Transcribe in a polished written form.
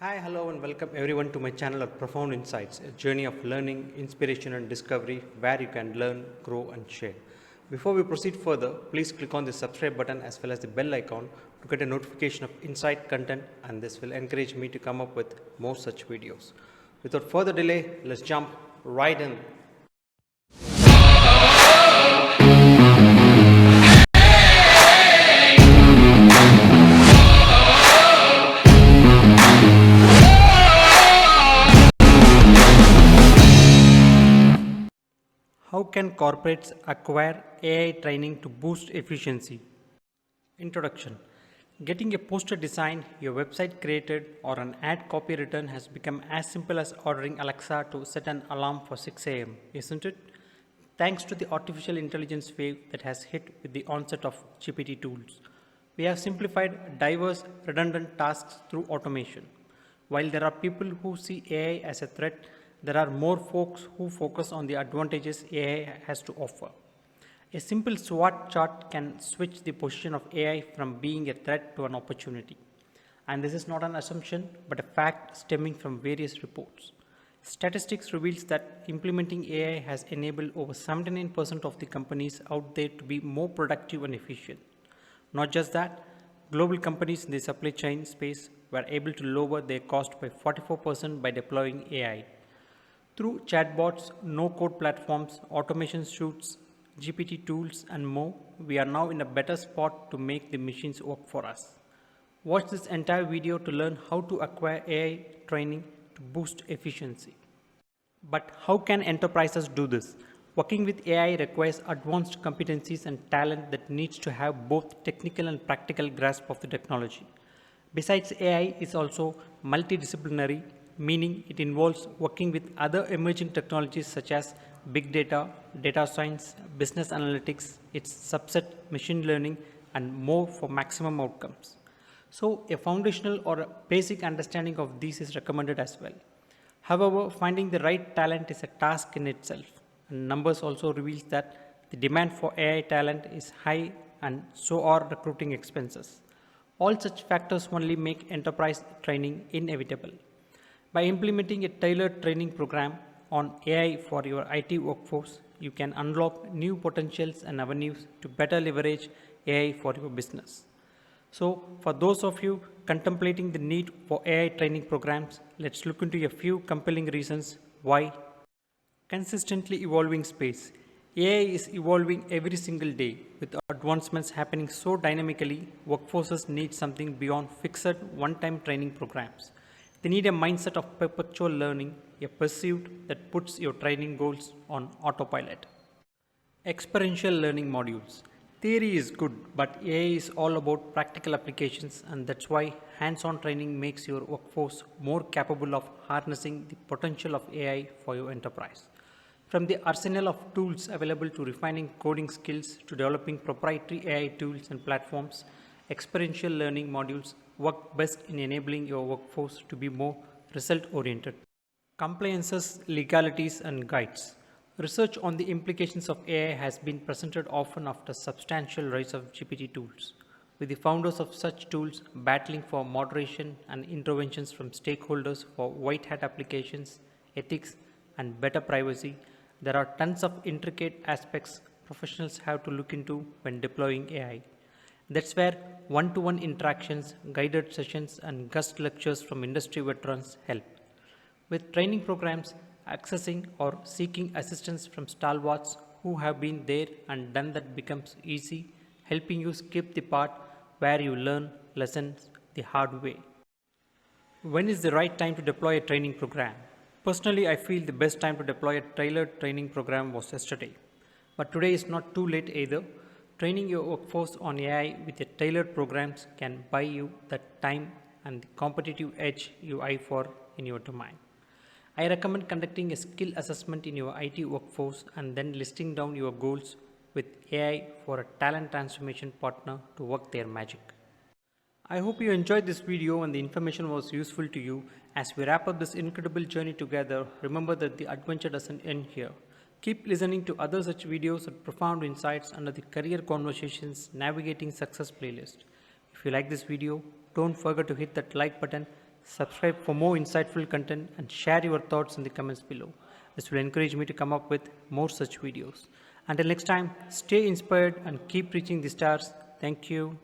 Hi, hello, and welcome everyone to my channel of Profound Insights, a journey of learning, inspiration, and discovery where you can learn, grow, and share. Before we proceed further, please click on the subscribe button as well as the bell icon to get a notification of insight content, and this will encourage me to come up with more such videos. Without further delay, let's jump right in. How can corporates acquire AI training to boost efficiency? Introduction. Getting a poster designed, your website created, or an ad copy written has become as simple as ordering Alexa to set an alarm for 6 a.m., isn't it? Thanks to the artificial intelligence wave that has hit with the onset of GPT tools, we have simplified diverse, redundant tasks through automation. While there are people who see AI as a threat, there are more folks who focus on the advantages AI has to offer. A simple SWOT chart can switch the position of AI from being a threat to an opportunity. And this is not an assumption, but a fact stemming from various reports. Statistics reveals that implementing AI has enabled over 79% of the companies out there to be more productive and efficient. Not just that, global companies in the supply chain space were able to lower their cost by 44% by deploying AI. Through chatbots, no-code platforms, automation suites, GPT tools, and more, we are now in a better spot to make the machines work for us. Watch this entire video to learn how to acquire AI training to boost efficiency. But how can enterprises do this? Working with AI requires advanced competencies and talent that needs to have both technical and practical grasp of the technology. Besides, AI is also multidisciplinary, meaning it involves working with other emerging technologies such as big data, data science, business analytics, its subset, machine learning, and more for maximum outcomes. So, a foundational or a basic understanding of these is recommended as well. However, finding the right talent is a task in itself, and numbers also reveals that the demand for AI talent is high, and so are recruiting expenses. All such factors only make enterprise training inevitable. By implementing a tailored training program on AI for your IT workforce, you can unlock new potentials and avenues to better leverage AI for your business. So, for those of you contemplating the need for AI training programs, let's look into a few compelling reasons why. Consistently evolving space. AI is evolving every single day. With advancements happening so dynamically, workforces need something beyond fixed one-time training programs. They need a mindset of perpetual learning, a pursuit that puts your training goals on autopilot. Experiential learning modules. Theory is good, but AI is all about practical applications, and that's why hands-on training makes your workforce more capable of harnessing the potential of AI for your enterprise. From the arsenal of tools available to refining coding skills to developing proprietary AI tools and platforms, experiential learning modules work best in enabling your workforce to be more result-oriented. Compliances, legalities, and guides. Research on the implications of AI has been presented often after substantial rise of GPT tools, with the founders of such tools battling for moderation and interventions from stakeholders for white hat applications, ethics, and better privacy. There are tons of intricate aspects professionals have to look into when deploying AI. That's where one-to-one interactions, guided sessions, and guest lectures from industry veterans help. With training programs, accessing or seeking assistance from stalwarts who have been there and done that becomes easy, helping you skip the part where you learn lessons the hard way. When is the right time to deploy a training program? Personally, I feel the best time to deploy a tailored training program was yesterday. But today is not too late either. Training your workforce on AI with a tailored programs can buy you that time and the competitive edge you eye for in your domain. I recommend conducting a skill assessment in your IT workforce and then listing down your goals with AI for a talent transformation partner to work their magic. I hope you enjoyed this video and the information was useful to you. As we wrap up this incredible journey together, remember that the adventure doesn't end here. Keep listening to other such videos and profound insights under the Career Conversations Navigating Success playlist. If you like this video, don't forget to hit that like button, Subscribe for more insightful content and share your thoughts in the comments below. This will encourage me to come up with more such videos. Until next time, stay inspired and keep reaching the stars. Thank you.